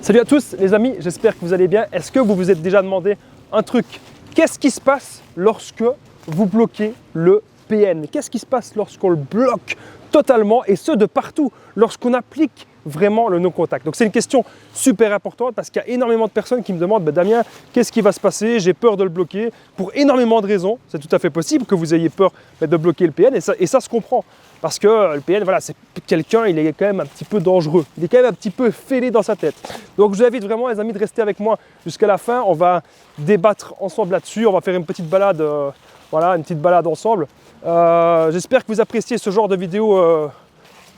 Salut à tous les amis, j'espère que vous allez bien. Est-ce que vous vous êtes déjà demandé un truc? Qu'est-ce qui se passe lorsque vous bloquez le PN? Qu'est-ce qui se passe lorsqu'on le bloque totalement et ce de partout, lorsqu'on applique vraiment le no-contact? Donc c'est une question super importante parce qu'il y a énormément de personnes qui me demandent Damien, qu'est-ce qui va se passer? J'ai peur de le bloquer pour énormément de raisons. C'est tout à fait possible que vous ayez peur de bloquer le PN et ça se comprend. Parce que le PN, voilà, c'est quelqu'un, il est quand même un petit peu dangereux. Il est quand même un petit peu fêlé dans sa tête. Donc je vous invite vraiment les amis de rester avec moi jusqu'à la fin. On va débattre ensemble là-dessus. On va faire une petite balade, voilà, une petite balade ensemble. J'espère que vous appréciez ce genre de vidéo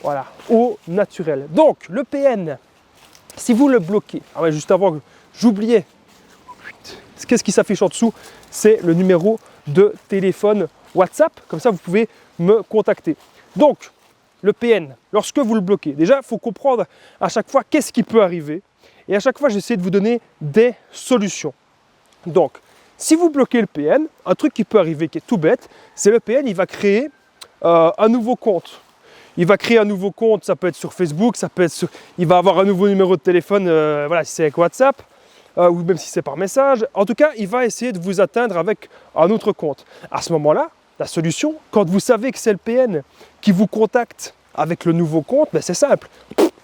voilà, au naturel. Donc le PN, si vous le bloquez, ah ouais, juste avant, j'oubliais, qu'est-ce qui s'affiche en dessous? C'est le numéro de téléphone WhatsApp. Comme ça, vous pouvez me contacter. Donc, le PN, lorsque vous le bloquez, déjà, il faut comprendre à chaque fois qu'est-ce qui peut arriver. Et à chaque fois, j'essaie de vous donner des solutions. Donc, si vous bloquez le PN, un truc qui peut arriver qui est tout bête, c'est le PN, il va créer un nouveau compte. Il va créer un nouveau compte, ça peut être sur Facebook, ça peut être sur... il va avoir un nouveau numéro de téléphone, voilà, si c'est avec WhatsApp, ou même si c'est par message. En tout cas, il va essayer de vous atteindre avec un autre compte. À ce moment-là, la solution, quand vous savez que c'est le PN qui vous contacte avec le nouveau compte, c'est simple.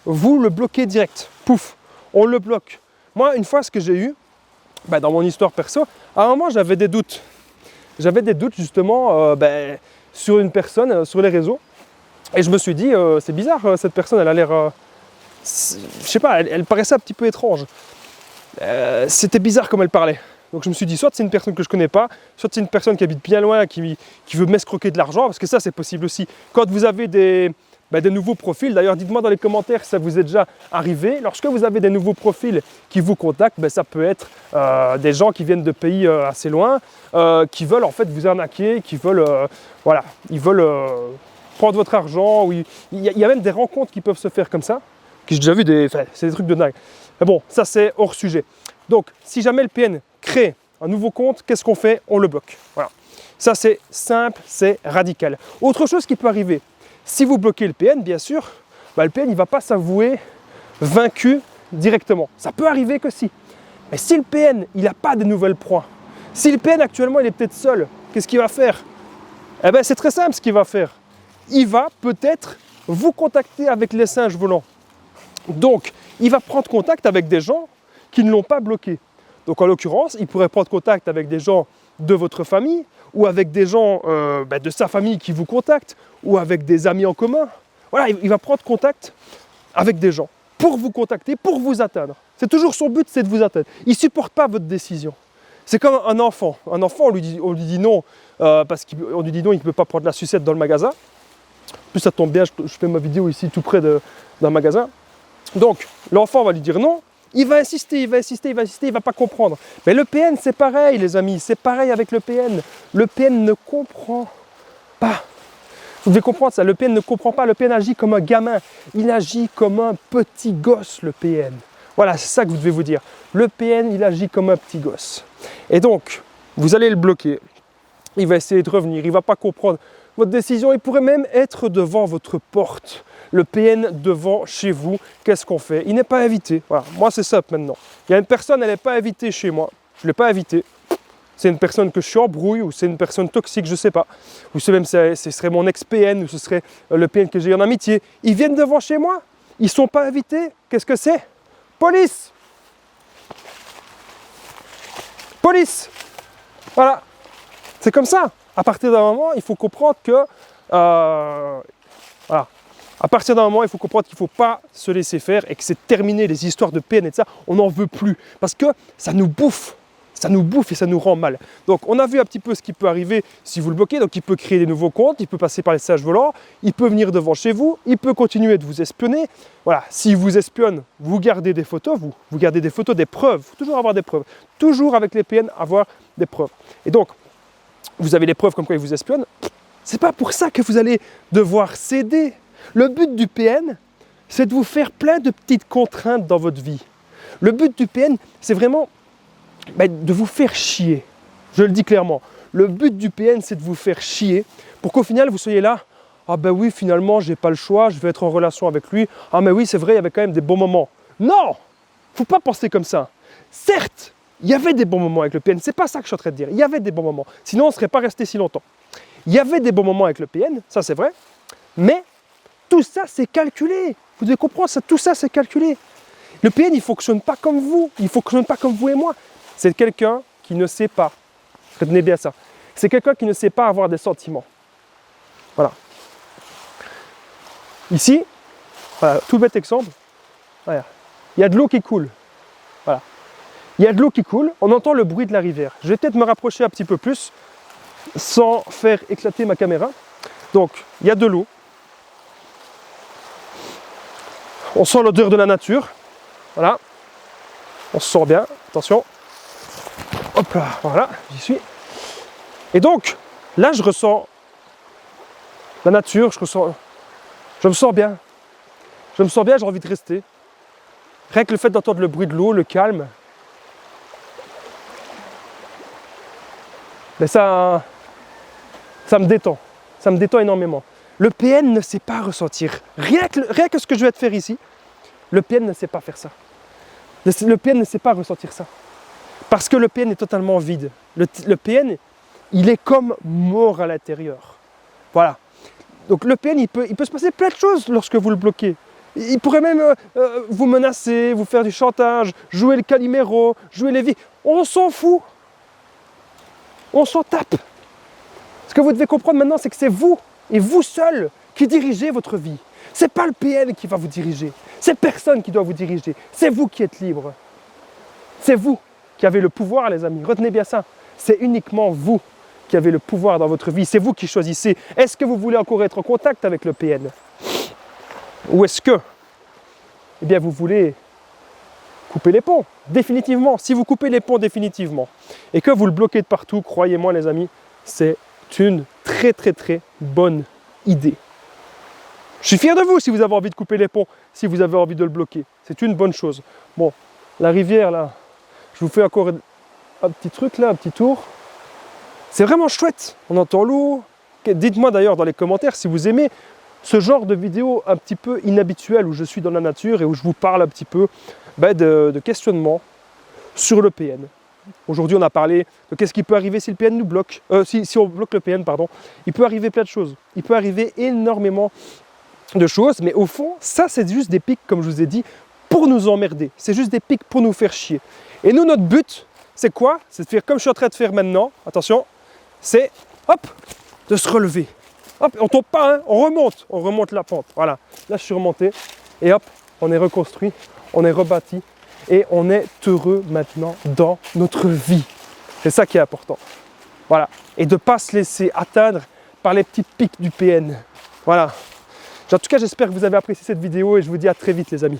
Vous le bloquez direct. Pouf, on le bloque. Moi, une fois, ce que j'ai eu, dans mon histoire perso, à un moment, j'avais des doutes. J'avais des doutes justement sur une personne, sur les réseaux. Et je me suis dit, c'est bizarre, cette personne, elle a l'air... je sais pas, elle paraissait un petit peu étrange. C'était bizarre comme elle parlait. Donc je me suis dit, soit c'est une personne que je ne connais pas, soit c'est une personne qui habite bien loin, qui veut m'escroquer de l'argent, parce que ça c'est possible aussi. Quand vous avez des nouveaux profils, d'ailleurs dites-moi dans les commentaires si ça vous est déjà arrivé, lorsque vous avez des nouveaux profils qui vous contactent, ça peut être des gens qui viennent de pays assez loin, qui veulent en fait vous arnaquer, qui veulent, voilà, ils veulent prendre votre argent, il y a même des rencontres qui peuvent se faire comme ça, que j'ai déjà vu, c'est des trucs de dingue. Mais bon, ça c'est hors sujet. Donc si jamais le PN crée un nouveau compte, qu'est-ce qu'on fait? On le bloque. Voilà. Ça, c'est simple, c'est radical. Autre chose qui peut arriver, si vous bloquez le PN, bien sûr, le PN ne va pas s'avouer vaincu directement. Ça peut arriver que si. Mais si le PN, il n'a pas de nouvelles proies, si le PN actuellement, il est peut-être seul, qu'est-ce qu'il va faire? C'est très simple ce qu'il va faire. Il va peut-être vous contacter avec les singes volants. Donc, il va prendre contact avec des gens qui ne l'ont pas bloqué. Donc en l'occurrence, il pourrait prendre contact avec des gens de votre famille ou avec des gens de sa famille qui vous contactent ou avec des amis en commun. Voilà, il va prendre contact avec des gens pour vous contacter, pour vous atteindre. C'est toujours son but, c'est de vous atteindre. Il ne supporte pas votre décision. C'est comme un enfant. Un enfant, on lui dit non parce qu'on lui dit non, il ne peut pas prendre la sucette dans le magasin. En plus, ça tombe bien, je fais ma vidéo ici tout près d'un magasin. Donc, l'enfant va lui dire non. Il va insister, il va ne va pas comprendre. Mais le PN, c'est pareil, les amis, c'est pareil avec le PN. Le PN ne comprend pas. Vous devez comprendre ça, le PN ne comprend pas. Le PN agit comme un gamin. Il agit comme un petit gosse, le PN. Voilà, c'est ça que vous devez vous dire. Le PN, il agit comme un petit gosse. Et donc, vous allez le bloquer. Il va essayer de revenir, il ne va pas comprendre votre décision. Il pourrait même être devant votre porte. Le PN devant chez vous, qu'est-ce qu'on fait? Il n'est pas invité. Voilà, moi c'est ça maintenant. Il y a une personne, elle n'est pas invitée chez moi. Je ne l'ai pas invitée. C'est une personne que je suis en brouille ou c'est une personne toxique, je ne sais pas. Ou c'est même ce serait mon ex-PN ou ce serait le PN que j'ai en amitié. Ils viennent devant chez moi. Ils ne sont pas invités. Qu'est-ce que c'est? Police! Police! Voilà. C'est comme ça. À partir d'un moment, il faut comprendre que... voilà. À partir d'un moment, il faut comprendre qu'il ne faut pas se laisser faire et que c'est terminé les histoires de PN et de ça, on n'en veut plus. Parce que ça nous bouffe et ça nous rend mal. Donc on a vu un petit peu ce qui peut arriver si vous le bloquez. Donc il peut créer des nouveaux comptes, il peut passer par les singes volants, il peut venir devant chez vous, il peut continuer de vous espionner. Voilà, s'il vous espionne, vous gardez des photos, vous gardez des photos, des preuves. Il faut toujours avoir des preuves. Toujours avec les PN, avoir des preuves. Et donc, vous avez des preuves comme quoi il vous espionne. C'est pas pour ça que vous allez devoir céder. Le but du PN, c'est de vous faire plein de petites contraintes dans votre vie. Le but du PN, c'est vraiment de vous faire chier. Je le dis clairement. Le but du PN, c'est de vous faire chier pour qu'au final, vous soyez là. Ah ben oui, finalement, j'ai pas le choix, je vais être en relation avec lui. Ah mais oui, c'est vrai, il y avait quand même des bons moments. Non! faut pas penser comme ça. Certes, il y avait des bons moments avec le PN, c'est pas ça que je suis en train de dire. Il y avait des bons moments, sinon on ne serait pas resté si longtemps. Il y avait des bons moments avec le PN, ça c'est vrai, mais tout ça c'est calculé. Vous devez comprendre, tout ça c'est calculé. Le PN, il ne fonctionne pas comme vous, il ne fonctionne pas comme vous et moi. C'est quelqu'un qui ne sait pas, retenez bien ça, c'est quelqu'un qui ne sait pas avoir des sentiments. Voilà. Ici, voilà, tout bête exemple, voilà. Il y a de l'eau qui coule. Voilà. Il y a de l'eau qui coule, on entend le bruit de la rivière. Je vais peut-être me rapprocher un petit peu plus sans faire éclater ma caméra. Donc, il y a de l'eau. On sent l'odeur de la nature. Voilà. On se sent bien. Attention. Hop là, voilà, j'y suis. Et donc, là, je ressens la nature, je me sens bien. Je me sens bien, j'ai envie de rester. Rien que le fait d'entendre le bruit de l'eau, le calme, mais ça me détend. Ça me détend énormément. Le PN ne sait pas ressentir. Rien que ce que je vais te faire ici, le PN ne sait pas faire ça. Le PN ne sait pas ressentir ça. Parce que le PN est totalement vide. Le PN, il est comme mort à l'intérieur. Voilà. Donc le PN, il peut se passer plein de choses lorsque vous le bloquez. Il pourrait même vous menacer, vous faire du chantage, jouer le Calimero, jouer les vies. On s'en fout. On s'en tape. Ce que vous devez comprendre maintenant, c'est que c'est vous et vous seul qui dirigez votre vie. Ce n'est pas le PN qui va vous diriger. C'est personne qui doit vous diriger. C'est vous qui êtes libre. C'est vous qui avez le pouvoir, les amis. Retenez bien ça. C'est uniquement vous qui avez le pouvoir dans votre vie. C'est vous qui choisissez. Est-ce que vous voulez encore être en contact avec le PN? Ou est-ce que, eh bien, vous voulez couper les ponts? Définitivement. Si vous coupez les ponts définitivement et que vous le bloquez de partout, croyez-moi, les amis, c'est une très bonne idée. Je suis fier de vous si vous avez envie de couper les ponts, si vous avez envie de le bloquer. C'est une bonne chose. Bon, la rivière, là, je vous fais encore un petit truc, là, un petit tour. C'est vraiment chouette. On entend l'eau. Dites-moi d'ailleurs dans les commentaires si vous aimez ce genre de vidéo un petit peu inhabituel où je suis dans la nature et où je vous parle un petit peu de questionnement sur le PN. Aujourd'hui, on a parlé de qu'est-ce qui peut arriver si le PN nous bloque, si on bloque le PN, pardon. Il peut arriver plein de choses. Il peut arriver énormément de choses, mais au fond, ça, c'est juste des pics, comme je vous ai dit, pour nous emmerder. C'est juste des pics pour nous faire chier. Et nous, notre but, c'est quoi? C'est de faire comme je suis en train de faire maintenant. Attention, c'est, hop, de se relever. Hop, on tombe pas, hein, on remonte la pente. Voilà, là, je suis remonté. Et hop, on est reconstruit, on est rebâti. Et on est heureux maintenant dans notre vie. C'est ça qui est important. Voilà. Et de ne pas se laisser atteindre par les petits pics du PN. Voilà. En tout cas, j'espère que vous avez apprécié cette vidéo et je vous dis à très vite, les amis.